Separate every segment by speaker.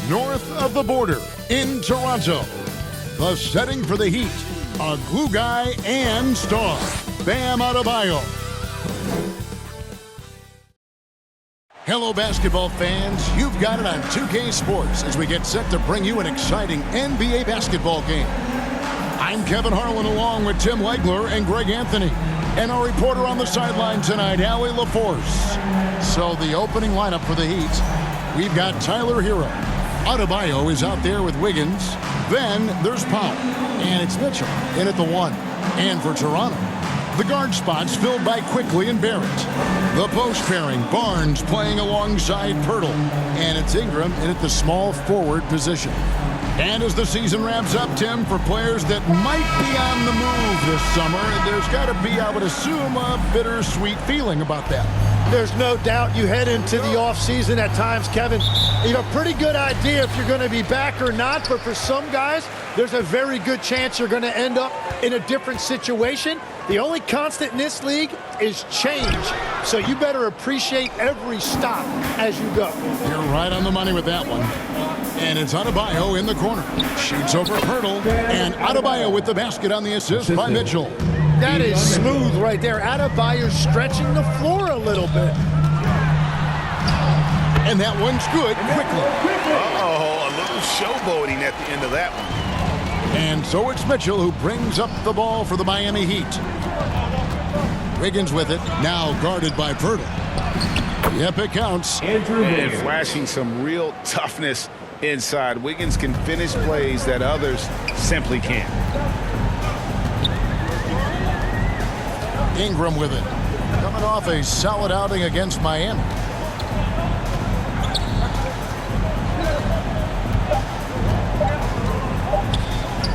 Speaker 1: North of the border, in Toronto, the setting for the Heat, a glue guy and star, Bam Adebayo. Hello, basketball fans. You've got it on 2K Sports as we get set to bring you an exciting NBA basketball game. I'm Kevin Harlan along with Tim Legler and Greg Anthony. And our reporter on the sideline tonight, Allie LaForce. So the opening lineup for the Heat, we've got Tyler Hero. Adebayo is out there with Wiggins. Then there's Powell. And it's Mitchell in at the 1. And for Toronto, the guard spots filled by Quickly and Barrett. The post pairing, Barnes playing alongside Pirtle. And it's Ingram in at the small forward position. And as the season wraps up, Tim, for players that might be on the move this summer, there's got to be, I would assume, a bittersweet feeling about that.
Speaker 2: There's no doubt you head into the offseason at times, Kevin. You have a pretty good idea if you're going to be back or not, but for some guys, there's a very good chance you're going to end up in a different situation. The only constant in this league is change, so you better appreciate every stop as you go.
Speaker 1: You're right on the money with that one. And it's Adebayo in the corner. Shoots over Pirtle, and Adebayo with the basket on the assist by Mitchell.
Speaker 2: That is smooth right there. Adebayo stretching the floor a little bit.
Speaker 1: And that one's good quickly.
Speaker 3: Uh-oh, a little showboating at the end of that one.
Speaker 1: And so it's Mitchell who brings up the ball for the Miami Heat. Wiggins with it, now guarded by Pirtle. Yep, it counts.
Speaker 3: And flashing some real toughness inside. Wiggins can finish plays that others simply can't.
Speaker 1: Ingram with it. Coming off a solid outing against Miami.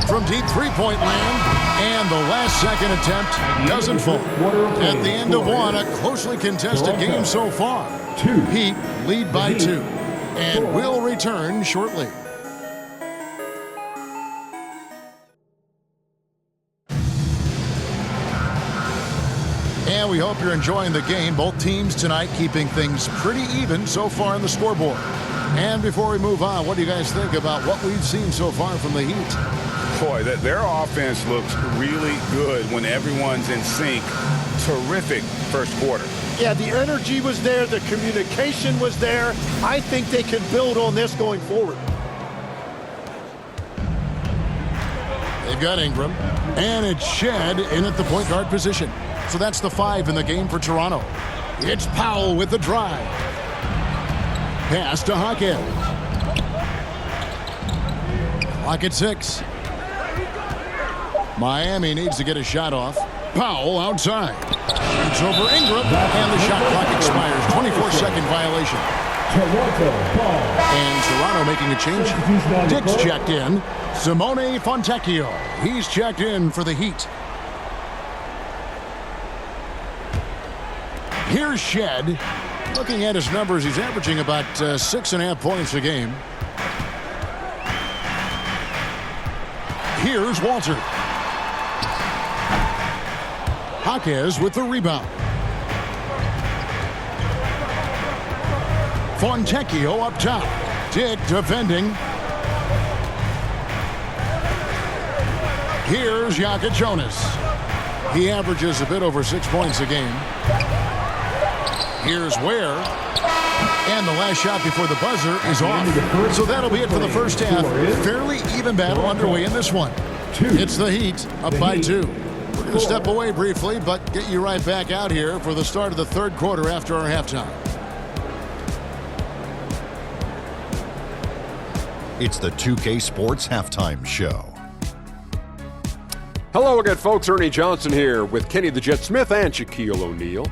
Speaker 1: From deep three-point land. And the last second attempt doesn't fall. At the end of one, a closely contested game so far. Heat lead by 2. And will return shortly. And we hope you're enjoying the game. Both teams tonight keeping things pretty even so far on the scoreboard. And before we move on, what do you guys think about what we've seen so far from the Heat?
Speaker 3: Boy, their offense looks really good when everyone's in sync. Terrific first quarter.
Speaker 2: Yeah, the energy was there. The communication was there. I think they can build on this going forward.
Speaker 1: They've got Ingram. And it's Shed in at the point guard position. So that's the 5 in the game for Toronto. It's Powell with the drive. Pass to Hawkins. Clock at 6. Miami needs to get a shot off. Powell outside. Shoots over Ingram, and the shot clock expires. 24-second violation. And Toronto making a change. Dick's checked in. Simone Fontecchio. He's checked in for the Heat. Here's Shed. Looking at his numbers, he's averaging about 6.5 points a game. Here's Walter. Hawkins with the rebound. Fontecchio up top. Dick defending. Here's Jonas. He averages a bit over 6 points a game. Here's Ware. And the last shot before the buzzer is off. So that'll be it for the first half. Fairly even battle underway in this one. It's the Heat up by 2. We're going to step away briefly, but get you right back out here for the start of the third quarter after our halftime.
Speaker 4: It's the 2K Sports Halftime Show.
Speaker 5: Hello again, folks. Ernie Johnson here with Kenny the Jet Smith and Shaquille O'Neal.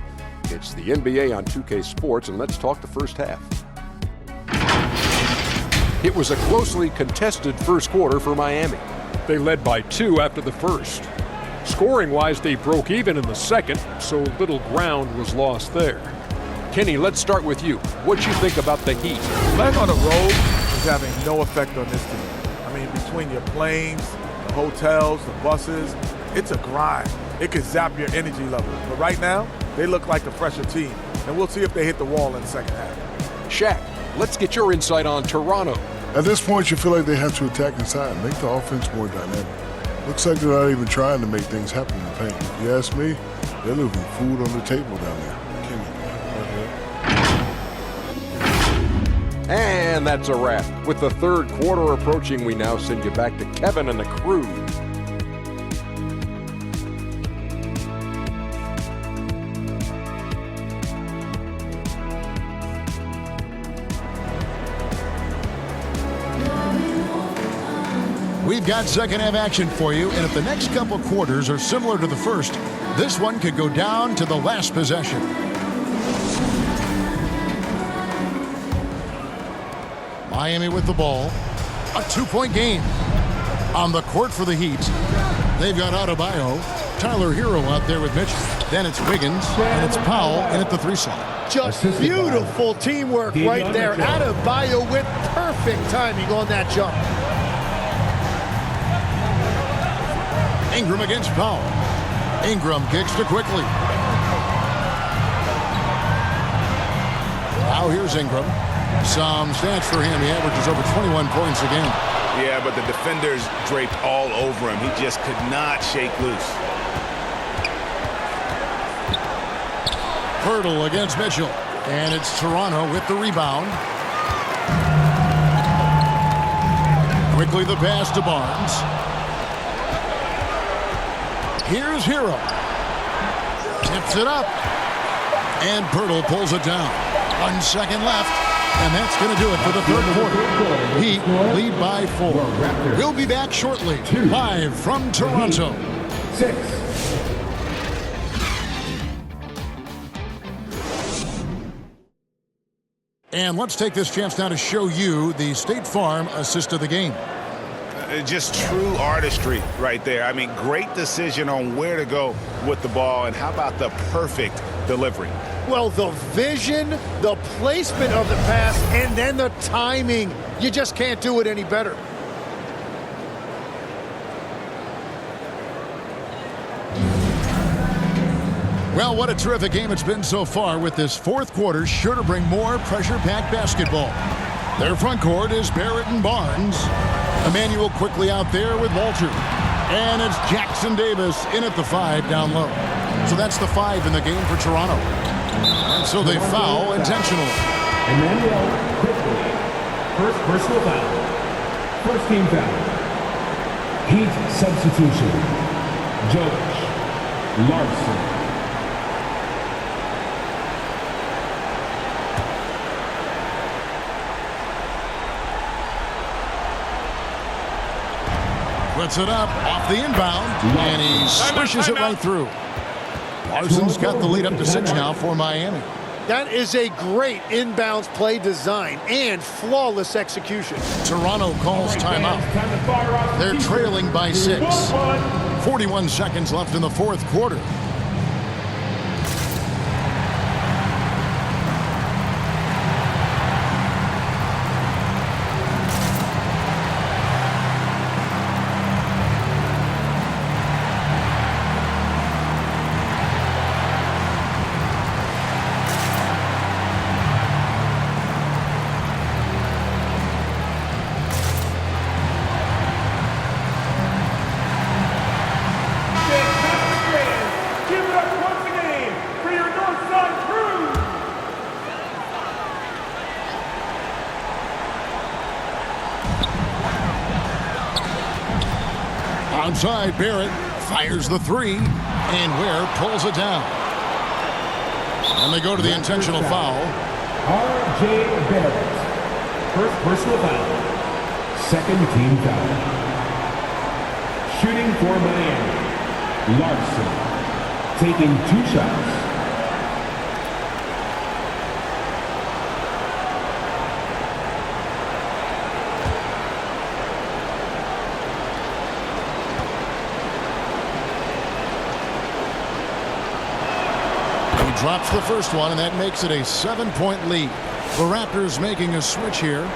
Speaker 5: It's the NBA on 2K Sports, and let's talk the first half. It was a closely contested first quarter for Miami.
Speaker 6: They led by 2 after the first. Scoring-wise, they broke even in the second, so little ground was lost there. Kenny, let's start with you. What'd you think about the Heat?
Speaker 7: Playing on the road is having no effect on this team. I mean, between your planes, the hotels, the buses, it's a grind. It could zap your energy level. But right now, they look like a fresher team, and we'll see if they hit the wall in the second half.
Speaker 5: Shaq, let's get your insight on Toronto.
Speaker 8: At this point, you feel like they have to attack inside and make the offense more dynamic. Looks like they're not even trying to make things happen in the paint. If you ask me, they're leaving food on the table down there.
Speaker 5: And that's a wrap. With the third quarter approaching, we now send you back to Kevin and the crew.
Speaker 1: We've got second half action for you, and if the next couple quarters are similar to the first, this one could go down to the last possession. Miami with the ball. A two-point game. On the court for the Heat, they've got Adebayo, Tyler Hero out there with Mitchell. Then it's Wiggins, and it's Powell in at the 3 slot.
Speaker 2: Just beautiful teamwork right there. Adebayo with perfect timing on that jump.
Speaker 1: Ingram against Powell. Ingram kicks to quickly. Now here's Ingram. Some stats for him. He averages over 21 points a game.
Speaker 3: Yeah, but the defenders draped all over him. He just could not shake loose.
Speaker 1: Hurdle against Mitchell. And it's Toronto with the rebound. Quickly the pass to Barnes. Here's Hero. Tips it up. And Pirtle pulls it down. 1 second left. And that's going to do it for the third quarter. Heat lead by 4. We'll be back shortly. Live from Toronto.
Speaker 9: 6.
Speaker 1: And let's take this chance now to show you the State Farm assist of the game.
Speaker 3: Just true artistry right there. I mean, great decision on where to go with the ball, and how about the perfect delivery?
Speaker 2: Well, the vision, the placement of the pass, and then the timing. You just can't do it any better.
Speaker 1: Well, what a terrific game it's been so far, with this fourth quarter sure to bring more pressure-packed basketball. Their front court is Barrett and Barnes. Emmanuel quickly out there with Walter. And it's Jackson Davis in at the 5 down low. So that's the 5 in the game for Toronto. And so they foul intentionally.
Speaker 9: Emmanuel quickly. First personal foul. First team foul. Heat substitution. Jović, Larson.
Speaker 1: Puts it up off the inbound, and he swishes it right through. Larson's got the lead up to 6 now for Miami.
Speaker 2: That is a great inbounds play design and flawless execution.
Speaker 1: Toronto calls timeout. They're trailing by 6. 41 seconds left in the fourth quarter. Outside, Barrett fires the 3, and Ware pulls it down. And they go to the intentional foul.
Speaker 9: R.J. Barrett. First personal foul. Second team foul. Shooting for Miami. Larson. Taking 2 shots.
Speaker 1: Drops the first one, and that makes it a 7-point lead. The Raptors making a switch here.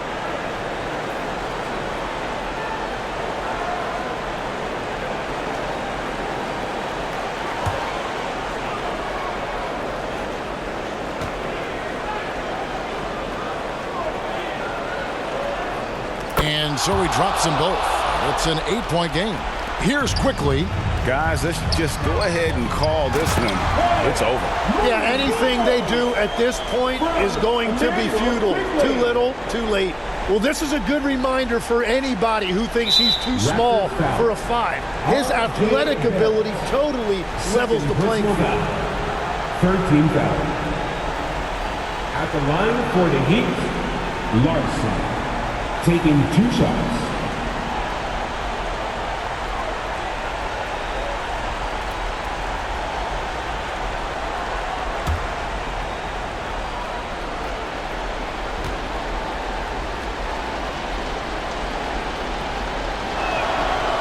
Speaker 1: And so he drops them both. It's an 8-point game. Here's quickly.
Speaker 3: Guys, let's just go ahead and call this one. It's over.
Speaker 2: Yeah, anything they do at this point is going to be futile. Too little, too late. Well, this is a good reminder for anybody who thinks he's too small for a 5. His athletic ability totally levels the playing field.
Speaker 9: 13 foul. At the line for the Heat, Larson, taking 2 shots.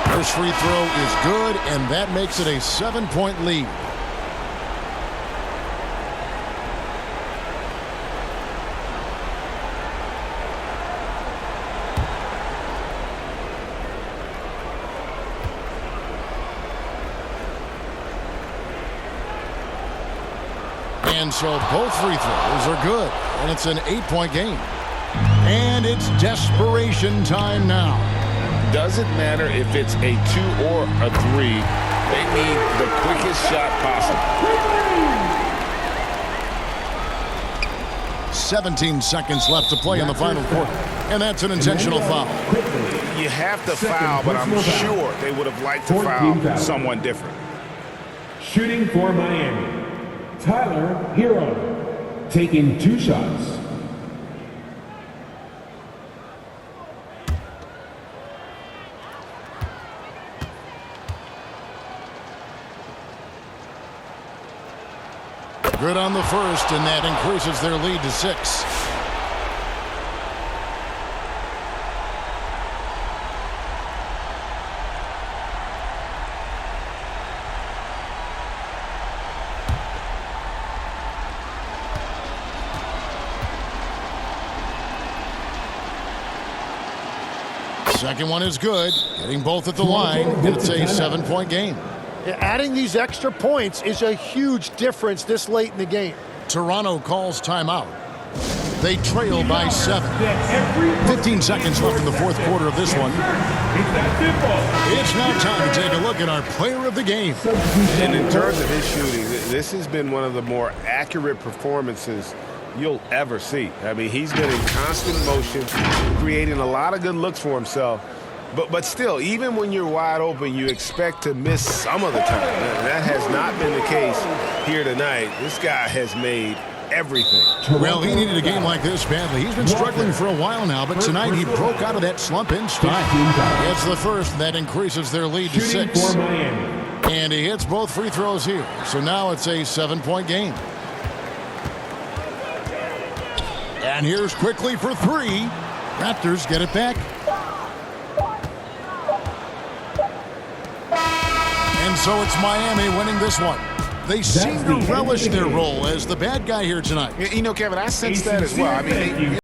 Speaker 1: First free throw is good, and that makes it a 7-point lead. And so both free throws are good, and it's an 8-point game. And it's desperation time now.
Speaker 3: Doesn't matter if it's a 2 or a 3. They need the quickest shot possible.
Speaker 1: 17 seconds left to play in the final quarter. And that's an intentional foul.
Speaker 3: You have to foul, but I'm sure they would have liked to foul someone different.
Speaker 9: Shooting for Miami, Tyler Hero, taking 2 shots.
Speaker 1: Good on the first, and that increases their lead to 6. Second one is good, hitting both at the line, and it's a 7-point game.
Speaker 2: Adding these extra points is a huge difference this late in the game.
Speaker 1: Toronto calls timeout. They trail by 7. 15 seconds left in the fourth quarter of this one. It's now time to take a look at our player of the game.
Speaker 3: And in terms of his shooting, this has been one of the more accurate performances you'll ever see. I mean, he's been in constant motion, creating a lot of good looks for himself. But still, even when you're wide open, you expect to miss some of the time. That has not been the case here tonight. This guy has made everything.
Speaker 1: Well, he needed a game like this badly. He's been struggling for a while now, but tonight he broke out of that slump in style. It's the first that increases their lead to 6. And he hits both free throws here. So now it's a 7-point game. And here's quickly for 3. Raptors get it back. And so it's Miami winning this one. They seem to relish their role as the bad guy here tonight.
Speaker 3: You know, Kevin, I sense that as well. I mean,